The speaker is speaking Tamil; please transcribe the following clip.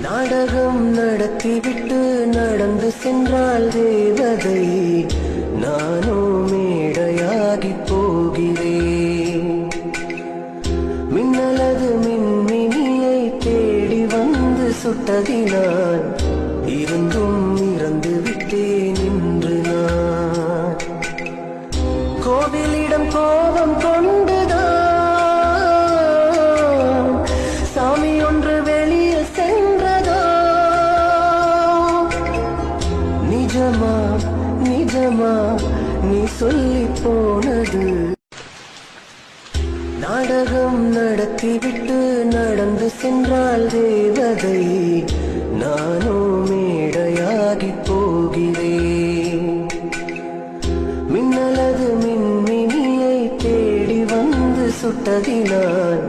நாடகம் நடத்திவிட்டு நடந்து சென்றால் தேவதை, நானோ மேடையாகி போகிறேன். மின்னலது மின்மினியை தேடி வந்து சுட்டதினால் இருந்தும் இறந்து விட்டேன் இன்று நான். கோவிலிடம் கோபம் கொண்டுதான் சாமி ஒன்று வெளியே சென்றதோ. நிஜமா நிஜமா நீ சொல்லி போனது. நாடகம் நடத்திவிட்டு நடந்து சென்றால் தேவதை, நானோ மேடையாகி போகிறேன். மின்னலது மின்மினியை தேடி வந்து சுட்டதினால்